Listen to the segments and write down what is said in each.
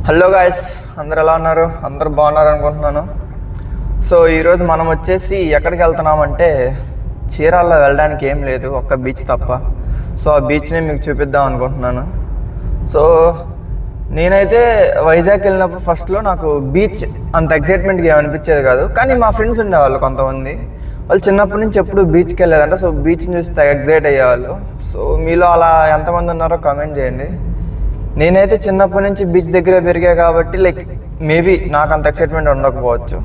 Hello guys, అందరు ఎలా ఉన్నారు? అందరు బాగున్నారు అనుకుంటున్నాను. సో ఈరోజు మనం వచ్చేసి ఎక్కడికి వెళ్తున్నామంటే చీరాల్లో వెళ్ళడానికి ఏం లేదు, ఒక్క బీచ్ తప్ప. సో ఆ బీచ్ని మీకు చూపిద్దాం అనుకుంటున్నాను. సో నేనైతే వైజాగ్ వెళ్ళినప్పుడు ఫస్ట్లో నాకు బీచ్ అంత ఎగ్జైట్మెంట్గా ఏమనిపించేది కాదు. కానీ మా ఫ్రెండ్స్ ఉండేవాళ్ళు కొంతమంది, వాళ్ళు చిన్నప్పటి నుంచి ఎప్పుడు బీచ్కి వెళ్ళేదంట. సో బీచ్ని చూస్తే ఎగ్జైట్ అయ్యేవాళ్ళు. సో మీలో అలా ఎంతమంది ఉన్నారో కామెంట్ చేయండి. నేనైతే చిన్నప్పటి నుంచి బీచ్ దగ్గరే పెరిగా కాబట్టి మేబీ నాకు అంత ఎక్సైట్మెంట్ ఉండకపోవచ్చు.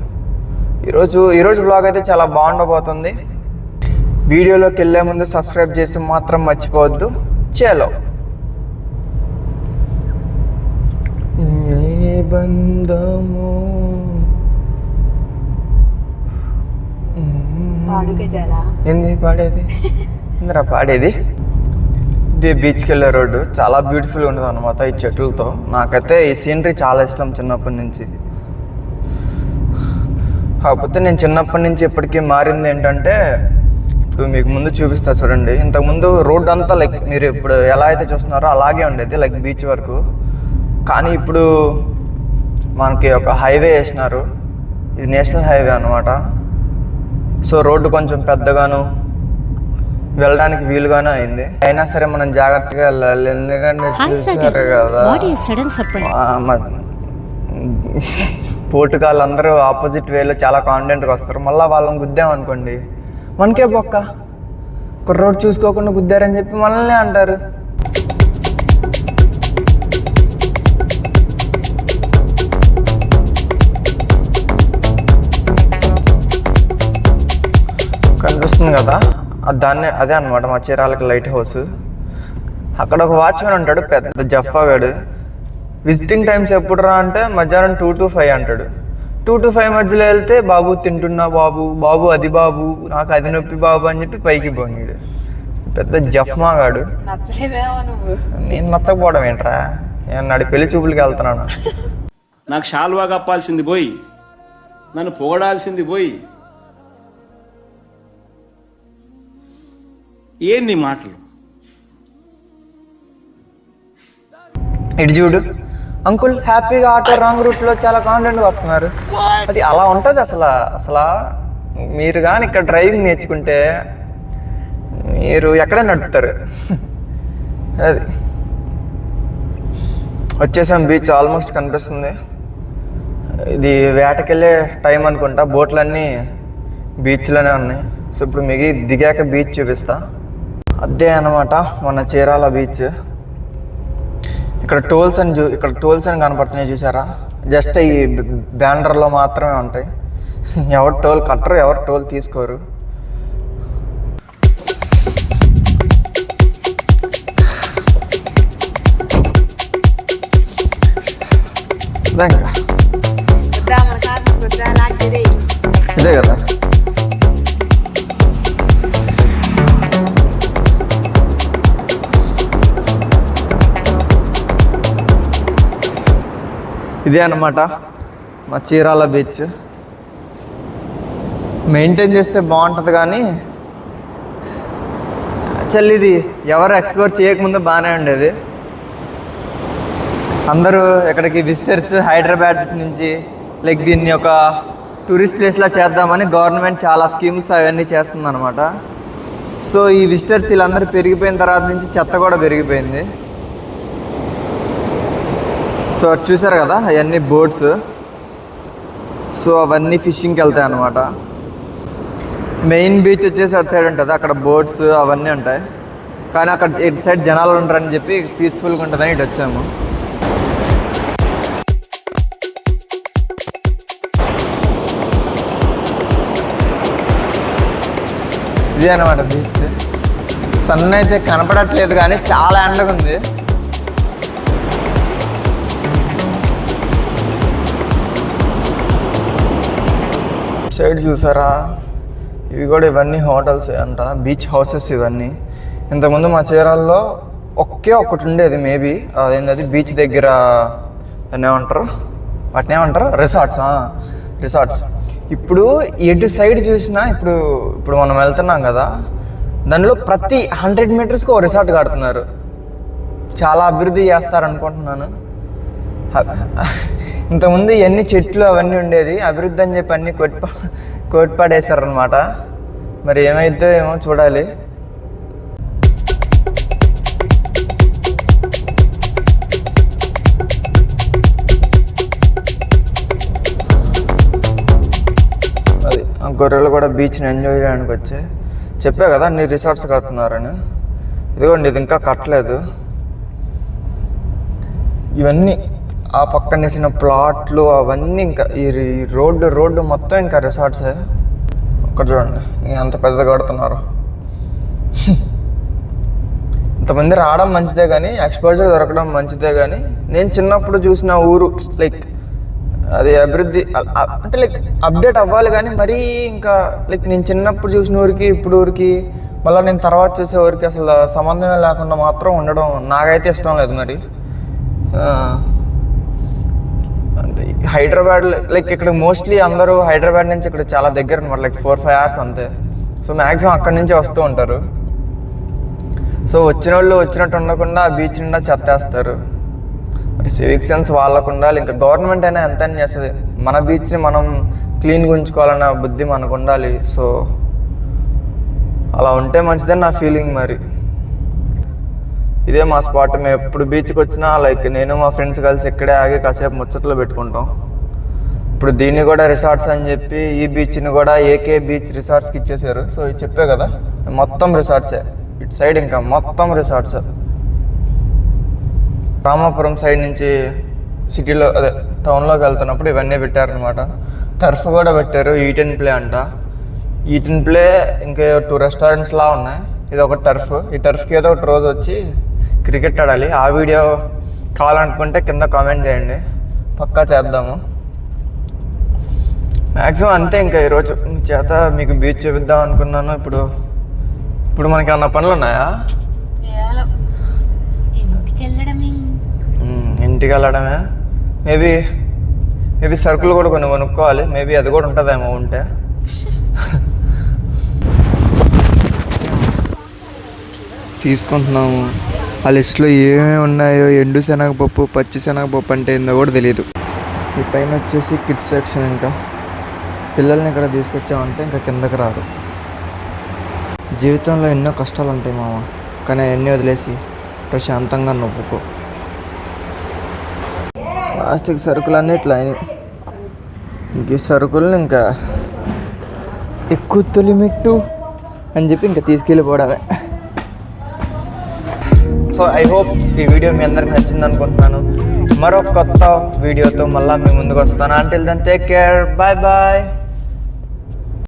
ఈరోజు బ్లాగ్ అయితే చాలా బాగుండబోతుంది. వీడియోలోకి వెళ్ళే ముందు సబ్స్క్రైబ్ చేస్తే మాత్రం మర్చిపోవద్దు. చలో బంధము ఏంది పాడేది? ఇందిరా పాడేది. ఇది బీచ్కి వెళ్ళే రోడ్డు చాలా బ్యూటిఫుల్గా ఉంటుంది అనమాట ఈ చెట్లతో. నాకైతే ఈ సీనరీ చాలా ఇష్టం చిన్నప్పటి నుంచి. కాకపోతే నేను చిన్నప్పటి నుంచి ఇప్పటికీ మారింది ఏంటంటే, ఇప్పుడు మీకు ముందు చూపిస్తా చూడండి. ఇంతకుముందు రోడ్డు అంతా మీరు ఇప్పుడు ఎలా అయితే చూస్తున్నారో అలాగే ఉండేది బీచ్ వరకు. కానీ ఇప్పుడు మనకి ఒక హైవే వేసినారు, ఇది నేషనల్ హైవే అనమాట. సో రోడ్డు కొంచెం పెద్దగాను వెళ్ళడానికి వీలుగానే అయింది. అయినా సరే మనం జాగ్రత్తగా వెళ్ళాలి, ఎందుకంటే చూసారు కదా పోటుగాళ్ళు అందరూ ఆపోజిట్ వేలో చాలా కాన్ఫిడెంట్గా వస్తారు. మళ్ళీ వాళ్ళని గుద్దామనుకోండి మనకే బొక్క. ఒక రోడ్ చూసుకోకుండా గుద్దారని చెప్పి మనల్ని అంటారు. కనిపిస్తుంది కదా, అదే అనమాట మా చీరాలకి లైట్ హౌస్. అక్కడ ఒక వాచ్మెన్ ఉంటాడు, పెద్ద జఫాగాడు. విజిటింగ్ టైమ్స్ ఎప్పుడు రా అంటే మధ్యాహ్నం 2 to 5 అంటాడు. 2 to 5 మధ్యలో వెళ్తే బాబు తింటున్నా బాబు, బాబు అది బాబు, నాకు అది నొప్పి బాబు అని చెప్పి పైకి పోనీడు. పెద్ద జఫ్మాగాడు. నేను నచ్చకపోవడం ఏంట్రా, నేను నాడి పెళ్లి చూపులకి వెళ్తున్నాను. నాకు షాల్వా కప్పాల్సింది పోయి, నన్ను పొగడాల్సింది పోయి, ఏంది మాటలు? ఇటు చూడు అంకుల్, హ్యాపీగా ఆటో రాంగ్ రూట్లో చాలా కాన్ఫిడెంట్గా వస్తున్నారు. అది అలా ఉంటుంది. అసలు మీరు కానీ ఇక్కడ డ్రైవింగ్ నేర్చుకుంటే మీరు ఎక్కడే నడుపుతారు. అది వచ్చేసాం, బీచ్ ఆల్మోస్ట్ కనిపిస్తుంది. ఇది వేటకెళ్ళే టైం అనుకుంటా, బోట్లన్నీ బీచ్లోనే ఉన్నాయి. సో ఇప్పుడు మిగి దిగాక బీచ్ చూపిస్తా. అదే అనమాట మన చీరాల బీచ్. ఇక్కడ టోల్స్ అని కనపడుతున్నాయి చూసారా, జస్ట్ ఈ బ్యానర్లో మాత్రమే ఉంటాయి. ఎవరు టోల్ కట్టరు, ఎవరు టోల్ తీసుకోరు. ఇదే కదా ఇదే అన్నమాట మా చీరాల బీచ్. మెయింటైన్ చేస్తే బాగుంటుంది, కానీ యాక్చువల్లీ ఇది ఎవరు ఎక్స్ప్లోర్ చేయకముందు బాగానే ఉండేది. అందరూ ఇక్కడికి విజిటర్స్ హైదరాబాద్ నుంచి దీన్ని ఒక టూరిస్ట్ ప్లేస్లా చేద్దామని గవర్నమెంట్ చాలా స్కీమ్స్ అవన్నీ చేస్తుంది అనమాట. సో ఈ విజిటర్స్ వీళ్ళందరూ పెరిగిపోయిన తర్వాత నుంచి చెత్త కూడా పెరిగిపోయింది. సో చూసారు కదా అవన్నీ బోట్స్. సో అవన్నీ ఫిషింగ్కి వెళ్తాయి అన్నమాట. మెయిన్ బీచ్ వచ్చేసి అటు సైడ్ ఉంటుంది, అక్కడ బోట్స్ అవన్నీ ఉంటాయి. కానీ అక్కడ ఇటు సైడ్ జనాలు ఉంటారని చెప్పి పీస్ఫుల్గా ఉంటుందని ఇటు వచ్చాము. ఇదే అనమాట బీచ్. సన్ అయితే కనపడట్లేదు కానీ చాలా ఎండగా ఉంది. సైడ్ చూసారా, ఇవి కూడా ఇవన్నీ హోటల్స్ అంట, బీచ్ హౌసెస్ ఇవన్నీ. ఇంతకుముందు మా చీరాల్లో ఒకటి ఉండేది, మేబీ అదేంటది బీచ్ దగ్గర వాటిని ఏమంటారు రిసార్ట్స్. ఇప్పుడు ఎటు సైడ్ చూసినా ఇప్పుడు మనం వెళ్తున్నాం కదా, దానిలో ప్రతి 100 మీటర్స్కి ఒక రిసార్ట్ కడుతున్నారు. చాలా అభివృద్ధి చేస్తారనుకుంటున్నాను. ఇంతకుముందు ఇవన్నీ చెట్లు అవన్నీ ఉండేది, అభివృద్ధి అని చెప్పి అన్నీ కొట్టిపాడేశారనమాట. మరి ఏమైద్దో ఏమో చూడాలి. అది ఆ గొర్రెలు కూడా బీచ్ని ఎంజాయ్ చేయడానికి వచ్చాయి. చెప్పా కదా అన్ని రిసార్ట్స్ కడుతున్నారని. ఇదిగోండి, ఇది ఇంకా కట్టలేదు. ఇవన్నీ ఆ పక్కన వేసిన ప్లాట్లు అవన్నీ ఇంకా ఈ రోడ్డు మొత్తం ఇంకా రిసార్ట్సే. ఒక్కడ చూడండి ఎంత పెద్దగా కడుతున్నారు. ఇంతమంది రావడం మంచిదే కానీ, ఎక్స్పోజర్ దొరకడం మంచిదే కానీ, నేను చిన్నప్పుడు చూసిన ఊరు లైక్ అది అభివృద్ధి అంటే లైక్ అప్డేట్ అవ్వాలి కానీ మరీ ఇంకా లైక్ నేను చిన్నప్పుడు చూసిన ఊరికి ఇప్పుడు ఊరికి మళ్ళీ నేను తర్వాత చూసే ఊరికి అసలు సంబంధమే లేకుండా మాత్రం ఉండడం నాకైతే ఇష్టం లేదు. మరి అంటే హైదరాబాద్ లైక్ ఇక్కడ మోస్ట్లీ అందరూ హైదరాబాద్ నుంచి ఇక్కడ చాలా దగ్గర అనమాట, లైక్ 4-5 hours అంతే. సో మ్యాక్సిమం అక్కడి నుంచి వస్తూ ఉంటారు. సో వచ్చిన వాళ్ళు వచ్చినట్టు ఉండకుండా ఆ బీచ్ నిండా చెత్తేస్తారు. మరి సివిక్ సెన్స్ వాళ్ళకు ఉండాలి. ఇంకా గవర్నమెంట్ అయినా ఎంత అని చేస్తుంది, మన బీచ్ని మనం క్లీన్గా ఉంచుకోవాలన్న బుద్ధి మనకు ఉండాలి. సో అలా ఉంటే మంచిదని నా ఫీలింగ్. మరి ఇదే మా స్పాట్. మేము ఎప్పుడు బీచ్కి వచ్చినా లైక్ నేను మా ఫ్రెండ్స్ కలిసి ఇక్కడే ఆగి కాసేపు ముచ్చట్లు పెట్టుకుంటాం. ఇప్పుడు దీన్ని కూడా రిసార్ట్స్ అని చెప్పి ఈ బీచ్ని కూడా ఏకే బీచ్ రిసార్ట్స్కి ఇచ్చేసారు. సో ఇది చెప్పే కదా మొత్తం రిసార్ట్సే. ఇటు సైడ్ ఇంకా మొత్తం రిసార్ట్స్. రామాపురం సైడ్ నుంచి సిటీలో అదే టౌన్లోకి వెళ్తున్నప్పుడు ఇవన్నీ పెట్టారనమాట. టర్ఫ్ కూడా పెట్టారు. ఈట్ అండ్ ప్లే అంట. ఈట్ అండ్ ప్లే ఇంకా 2 రెస్టారెంట్స్లా ఉన్నాయి. ఇది ఒక టర్ఫ్. ఈ టర్ఫ్కి ఏదో ఒకటి రోజు వచ్చి క్రికెట్ ఆడాలి. ఆ వీడియో కావాలనుకుంటే కింద కామెంట్ చేయండి, పక్కా చేద్దాము. మ్యాక్సిమం అంతే. ఇంకా ఈరోజు మీ చేత మీకు బీచ్ చూపిద్దాం అనుకున్నాను. ఇప్పుడు మనకి ఏమన్నా పనులు ఉన్నాయా? ఇంటికి వెళ్ళడమే. మేబీ సరుకులు కూడా కొన్ని కొనుక్కోవాలి. మేబీ అది కూడా ఉంటుందేమో ఉంటే. తీసుకుంటున్నాము. ఆ లిస్ట్లో ఏమేమి ఉన్నాయో, ఎండు శనగపప్పు, పచ్చి శనగపప్పు అంటే ఏందో కూడా తెలియదు. ఈ పైన వచ్చేసి కిడ్స్ సెక్షన్. ఇంకా పిల్లల్ని ఇక్కడ తీసుకొచ్చామంటే ఇంకా కిందకి రారు. జీవితంలో ఎన్నో కష్టాలు ఉంటాయి మామ, కానీ అవన్నీ వదిలేసి ప్రశాంతంగా నవ్వుకో. ప్లాస్టిక్ సరుకులన్నీ ఇట్లా అయినాయి. ఇంక సరుకులను ఇంకా ఎక్కువ తొలిమెట్టు అని చెప్పి ఇంకా తీసుకెళ్ళిపోవడమే. సో ఐ హోప్ ఈ వీడియో మీ అందరికి నచ్చింది అనుకుంటున్నాను. మరో కొత్త వీడియోతో మళ్ళీ మీ ముందుకు వస్తాను. Until then take care, bye bye.